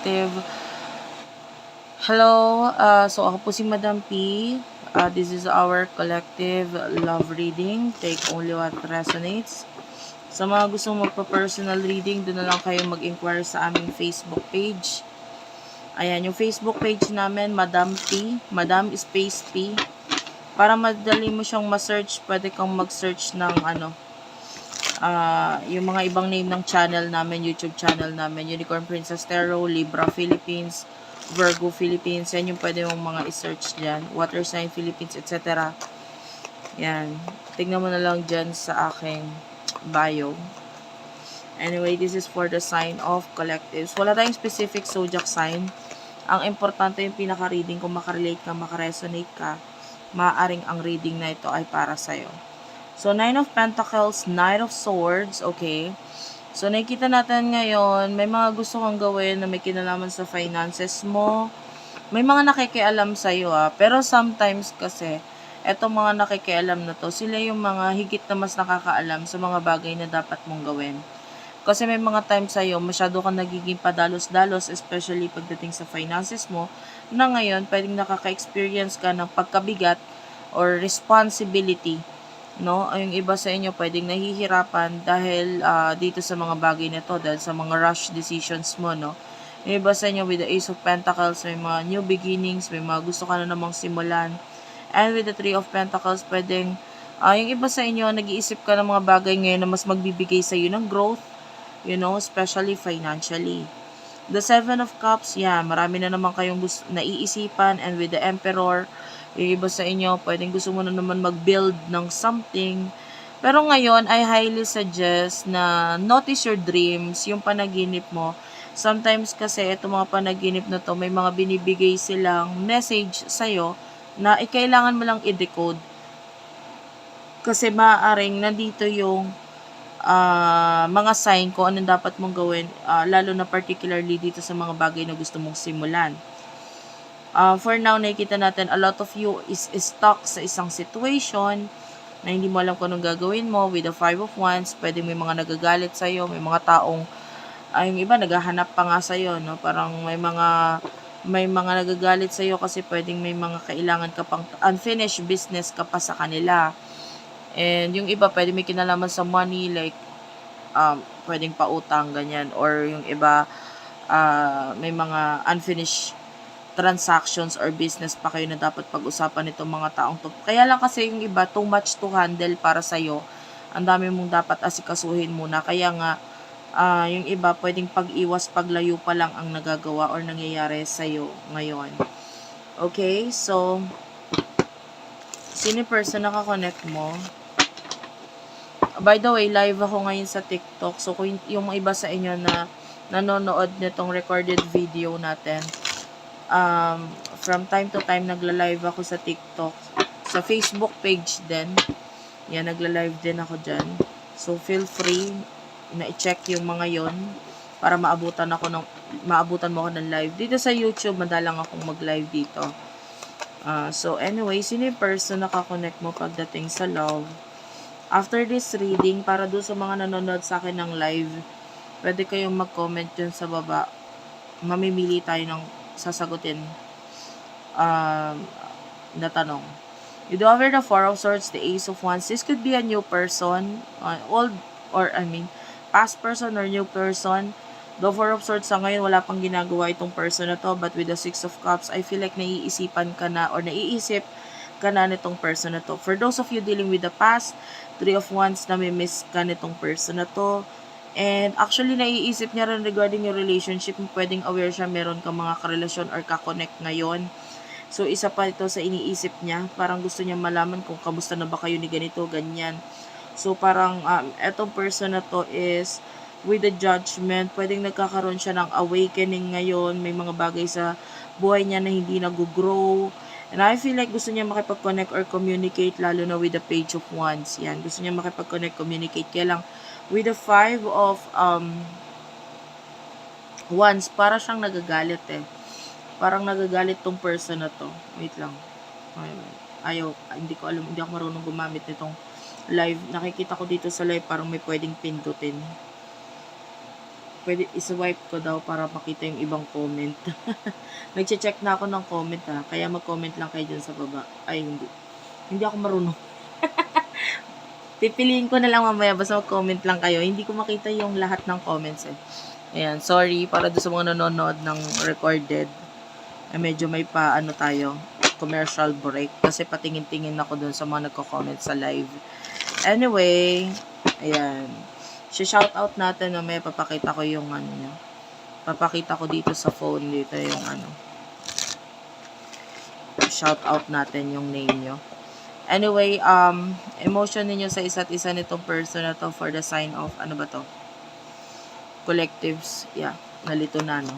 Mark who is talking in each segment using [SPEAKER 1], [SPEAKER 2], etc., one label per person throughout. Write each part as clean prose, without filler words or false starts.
[SPEAKER 1] Collective. Hello, so ako po si Madam P. This is our collective love reading. Take only what resonates. Sa mga gustong magpa-personal reading, doon na lang kayo mag-inquire sa aming Facebook page. Ayan, yung Facebook page namin, Madam P. Madam Space P. Para madali mo siyang ma-search, pwede kang mag-search ng yung mga ibang name ng channel namin, YouTube channel namin, Unicorn Princess Tarot, Libra Philippines, Virgo Philippines, yan yung pwede mong mga i-search dyan, Water Sign Philippines, etc. Yan, tignan mo na lang dyan sa aking bio. Anyway, this is for the sign of collectives. Wala tayong specific zodiac sign. Ang importante yung pinaka-reading, kung makarelate ka, makaresonate ka, maaaring ang reading na ito ay para sa'yo. So, Nine of Pentacles, Knight of Swords, okay. So, nakikita natin ngayon, may mga gusto kang gawin na may kinalaman sa finances mo. May mga nakikialam sa'yo, pero sometimes kasi, etong mga nakikialam na to, sila yung mga higit na mas nakakaalam sa mga bagay na dapat mong gawin. Kasi may mga times sa'yo, masyado kang nagiging padalos-dalos, especially pagdating sa finances mo, na ngayon, pwedeng nakaka-experience ka ng pagkabigat or responsibility, no? Yung iba sa inyo pwedeng nahihirapan dahil dito sa mga bagay na to, dahil sa mga rush decisions mo, no? Yung iba sa inyo with the Ace of Pentacles, may mga new beginnings, may mga gusto ka na namang simulan. And with the Three of Pentacles, pwedeng yung iba sa inyo, nag-iisip ka ng mga bagay ngayon na mas magbibigay sa iyo ng growth, you know, especially financially. The Seven of Cups, marami na naman kayong naiisipan. And with the Emperor, yung iba sa inyo, pwedeng gusto mo na naman mag-build ng something. Pero ngayon, I highly suggest na notice your dreams, yung panaginip mo. Sometimes kasi, itong mga panaginip na to, may mga binibigay silang message sa'yo na kailangan mo lang i-decode. Kasi maaaring nandito yung mga sign kung anong dapat mong gawin, lalo na particularly dito sa mga bagay na gusto mong simulan. For now, nakikita natin, a lot of you is stuck sa isang situation na hindi mo alam kung anong gagawin mo. With the Five of Wands, pwede may mga nagagalit sa'yo, may mga taong, yung iba naghahanap pa nga sa'yo, no? Parang may mga nagagalit sa'yo kasi pwedeng may mga kailangan ka pang unfinished business ka pa sa kanila. And yung iba, pwede may kinalaman sa money, like, pwedeng pautang, ganyan. Or yung iba, may mga unfinished transactions or business pa kayo na dapat pag-usapan nitong mga taong to. Kaya lang kasi yung iba, too much to handle para sa'yo. Ang dami mong dapat asikasuhin muna. Kaya nga, yung iba, pwedeng pag-iwas, paglayo pa lang ang nagagawa or nangyayari sa'yo ngayon. Okay, so, sino person nakakonect mo? By the way, live ako ngayon sa TikTok. So, kung yung iba sa inyo na nanonood nitong recorded video natin, from time to time, nagla-live ako sa TikTok. Sa Facebook page din. Yan, nagla-live din ako dyan. So, feel free na i-check yung mga yon para maabutan mo ako ng live. Dito sa YouTube, madalang akong mag-live dito. So, anyway, sino yung person nakakonect mo pagdating sa love? After this reading, para doon sa mga nanonood sa akin ng live, pwede kayong mag-comment dyan sa baba. Mamimili tayo ng sasagutin na tanong. You do over the Four of Swords, the Ace of Wands. This could be a new person, past person or new person. The Four of Swords sa ngayon, wala pang ginagawa itong person na to. But with the Six of Cups, I feel like naiisip ka na nitong person na to. For those of you dealing with the past, Three of Wands, nami-miss ka nitong person na to. And actually, naiisip niya rin regarding your relationship. Pwedeng aware siya, meron ka mga karelasyon or ka-connect ngayon. So, isa pa ito sa iniisip niya. Parang gusto niya malaman kung kamusta na ba kayo ni ganito, ganyan. So, parang etong person na to is with the Judgment. Pwedeng nagkakaroon siya ng awakening ngayon. May mga bagay sa buhay niya na hindi nag-grow. And I feel like gusto niya makipag-connect or communicate, lalo na with the Page of Wands. Yan, gusto niya makipag-connect, communicate. Kaya lang, with the Five of Wands, para siyang nagagalit Parang nagagalit tong person na to. Wait lang. Hindi ko alam, hindi ako marunong gumamit nitong live. Nakikita ko dito sa live, parang may pwedeng pindutin. pwede iswipe ko daw para makita yung ibang comment. Nagche-check na ako ng comment kaya mag-comment lang kayo dyan sa baba. Ay, hindi. Hindi ako marunong. Pipiliin ko na lang mamaya, basta mag-comment lang kayo. Hindi ko makita yung lahat ng comments eh. Ayan, sorry para doon sa mga nanonood ng recorded. Medyo may tayo, commercial break. Kasi patingin-tingin ako doon sa mga nagko-comment sa live. Anyway, ayan. Shoutout natin, may papakita ko yung niya. Papakita ko dito sa phone, dito yung shoutout natin yung name nyo. Anyway, emotion ninyo sa isa't isa nitong person na to for the sign of, ano ba to? Collectives. Yeah, nalito na, no?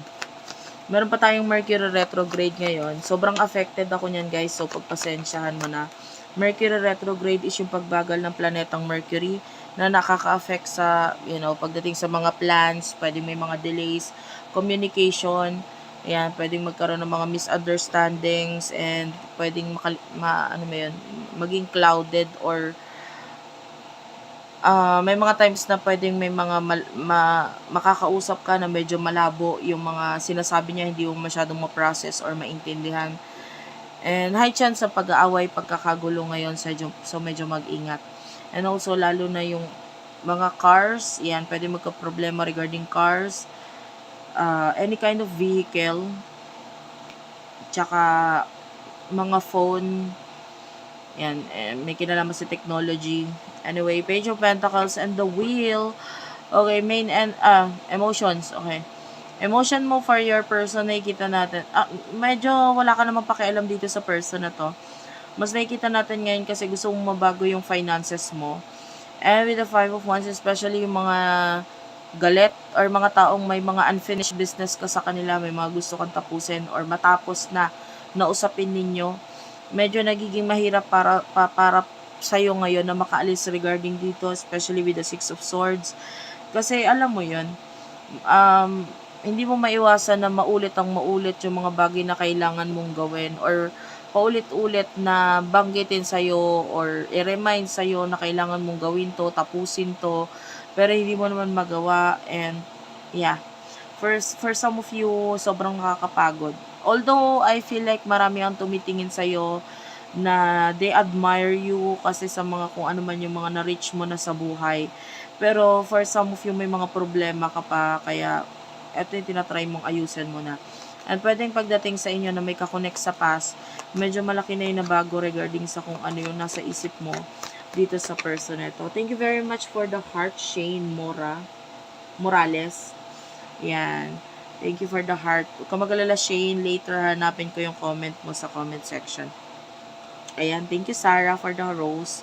[SPEAKER 1] Meron pa tayong Mercury retrograde ngayon. Sobrang affected ako niyan, guys. So, pagpasensyahan mo na. Mercury retrograde is yung pagbagal ng planetang Mercury na nakaka-affect sa, pagdating sa mga plans, pwedeng may mga delays, communication, ayan, pwedeng magkaroon ng mga misunderstandings, and pwedeng maging clouded or may mga times na pwedeng may mga makakausap ka na medyo malabo yung mga sinasabi niya, hindi mo masyadong ma-process or maintindihan. And high chance sa pag-aaway, pagkakagulo ngayon, so medyo mag-ingat. And also, lalo na yung mga cars, yan, pwede magka-problema regarding cars, any kind of vehicle, tsaka mga phone, yan, may kinalaman sa technology. Anyway, Page of Pentacles and the Wheel. Okay, main and emotions. Okay. Emotion mo for your person, nakikita natin. Medyo wala ka namang pakialam dito sa person na to. Mas nakikita natin ngayon kasi gusto mong mabago yung finances mo. And with the Five of Wands, especially yung mga galit or mga taong may mga unfinished business ka sa kanila, may mga gusto kang tapusin or matapos na nausapin ninyo, medyo nagiging mahirap para sa'yo ngayon na makaalis regarding dito, especially with the Six of Swords. Kasi alam mo yun, hindi mo maiwasan na maulit yung mga bagay na kailangan mong gawin or paulit-ulit na banggitin sa'yo or i-remind sa'yo na kailangan mong gawin to, tapusin to, pero hindi mo naman magawa. And yeah, for some of you, sobrang nakakapagod. Although I feel like marami ang tumitingin sa'yo na they admire you kasi sa mga kung ano man yung mga na-reach mo na sa buhay. Pero for some of you, may mga problema ka pa, kaya eto yung tinatry mong ayusin mo na. And pwedeng pagdating sa inyo na may kakonect sa past, medyo malaki na yung nabago regarding sa kung ano yung nasa isip mo dito sa person ito. Thank you very much for the heart, Shane Morales. Yan. Thank you for the heart. Kung mag-alala, Shane, later hanapin ko yung comment mo sa comment section. Ayan, thank you Sarah for the rose.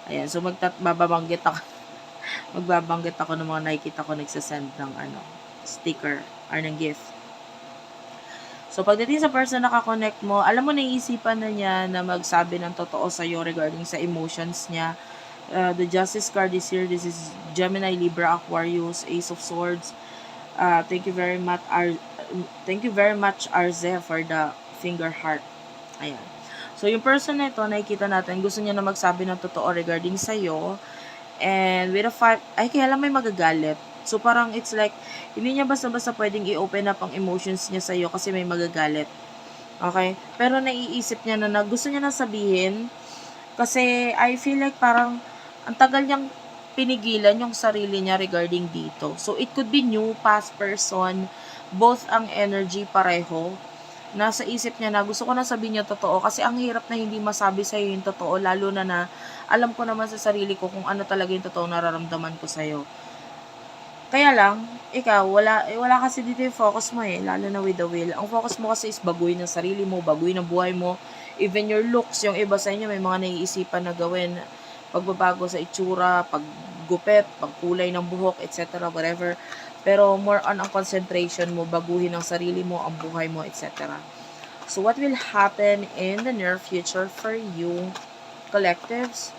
[SPEAKER 1] Ayan, so magbabanggit ako. Magbabanggit ako ng mga nakikita ko nagsasend ng sticker or ng gift. So pagdating sa person na nakakonect mo, alam mo naiisipan na niya na magsabi ng totoo sa iyo regarding sa emotions niya. The Justice card is here. This is Gemini, Libra, Aquarius, Ace of Swords. Thank you very much Arze for the finger heart. Ayan. So, yung person na ito, nakikita natin, gusto niya na magsabi ng totoo regarding sa'yo. And with a 5, kaya lang may magagalit. So, parang it's like, hindi niya basta-basta pwedeng i-open up ang emotions niya sa'yo kasi may magagalit. Okay? Pero naiisip niya na gusto niya na sabihin kasi I feel like parang ang tagal niyang pinigilan yung sarili niya regarding dito. So, it could be new, past person, both ang energy pareho. Nasa isip niya na gusto ko na sabihin niya totoo kasi ang hirap na hindi masabi sa iyo yung totoo, lalo na alam ko naman sa sarili ko kung ano talaga yung totoo nararamdaman ko sa iyo. Kaya lang, ikaw, wala kasi dito yung focus mo lalo na with the Wheel. Ang focus mo kasi is baguhin ng sarili mo, baguhin ng buhay mo, even your looks. Yung iba sa inyo may mga naiisipan na gawin, pagbabago sa itsura, paggupit, pagkulay ng buhok, etc., whatever. Pero more on ang concentration mo, baguhin ang sarili mo, ang buhay mo, etc. So, what will happen in the near future for you? Collectives.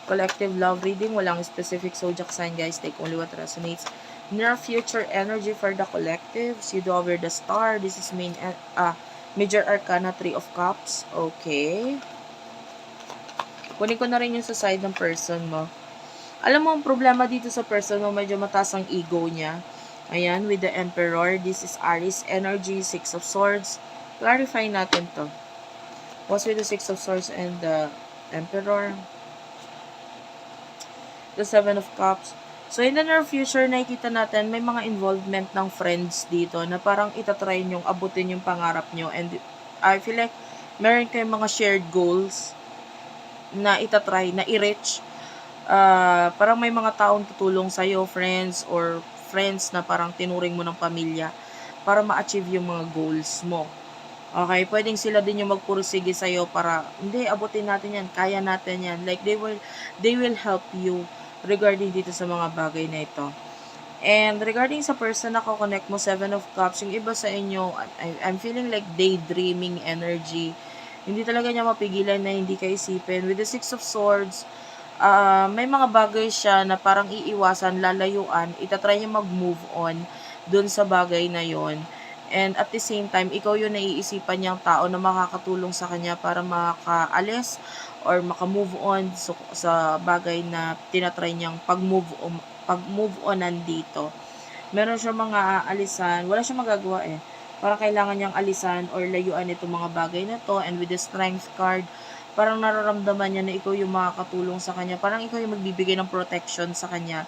[SPEAKER 1] Collective love reading. Walang specific zodiac sign, guys. Take only what resonates. Near future energy for the collectives. You do over the star. This is Major Arcana, 3 of Cups. Okay. Kunin ko na rin yung sa side ng person mo. Alam mo, ang problema dito sa person mo, medyo mataas ang ego niya. Ayan, with the Emperor, this is Aries energy, Six of Swords. Clarify natin to. What's with the Six of Swords and the Emperor? The Seven of Cups. So, in the near future, nakikita natin may mga involvement ng friends dito na parang itatry nyong abutin yung pangarap nyo. And I feel like meron kayong mga shared goals na itatry, na i-reach. Parang may mga taong tutulong sa'yo, friends or friends na parang tinuring mo ng pamilya para ma-achieve yung mga goals mo. Okay, pwedeng sila din yung magpursige sa'yo para, hindi, abutin natin yan, kaya natin yan. Like, they will help you regarding dito sa mga bagay na ito. And regarding sa person na connect mo, Seven of Cups, yung iba sa inyo, I'm feeling like daydreaming energy. Hindi talaga niya mapigilan na hindi ka isipin. With the Six of Swords, may mga bagay siya na parang iiwasan, lalayuan, itatry niya mag-move on dun sa bagay na yon. And at the same time, ikaw yung naiisipan niyang tao na makakatulong sa kanya para makaalis or makamove on sa bagay na tinatry niyang pag-move on nandito. Meron siya mga aalisan, wala siyang magagawa eh. Parang kailangan niyang alisan or layuan itong mga bagay na to. And with the Strength card, parang nararamdaman niya na ikaw yung makakatulong sa kanya. Parang ikaw yung magbibigay ng protection sa kanya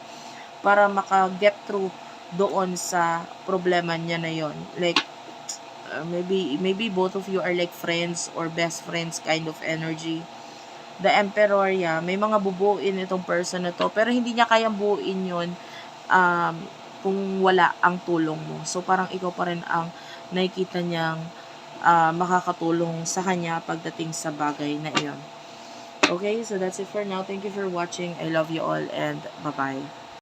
[SPEAKER 1] para maka-get through doon sa problema niya na yon. Like, maybe both of you are like friends or best friends kind of energy. The Emperor, yeah, may mga bubuin itong person na to, pero hindi niya kayang buuin yun um, kung wala ang tulong mo. So, parang ikaw pa rin ang nakikita niyang makakatulong sa kanya pagdating sa bagay na iyon. Okay, so that's it for now. Thank you for watching. I love you all and bye-bye.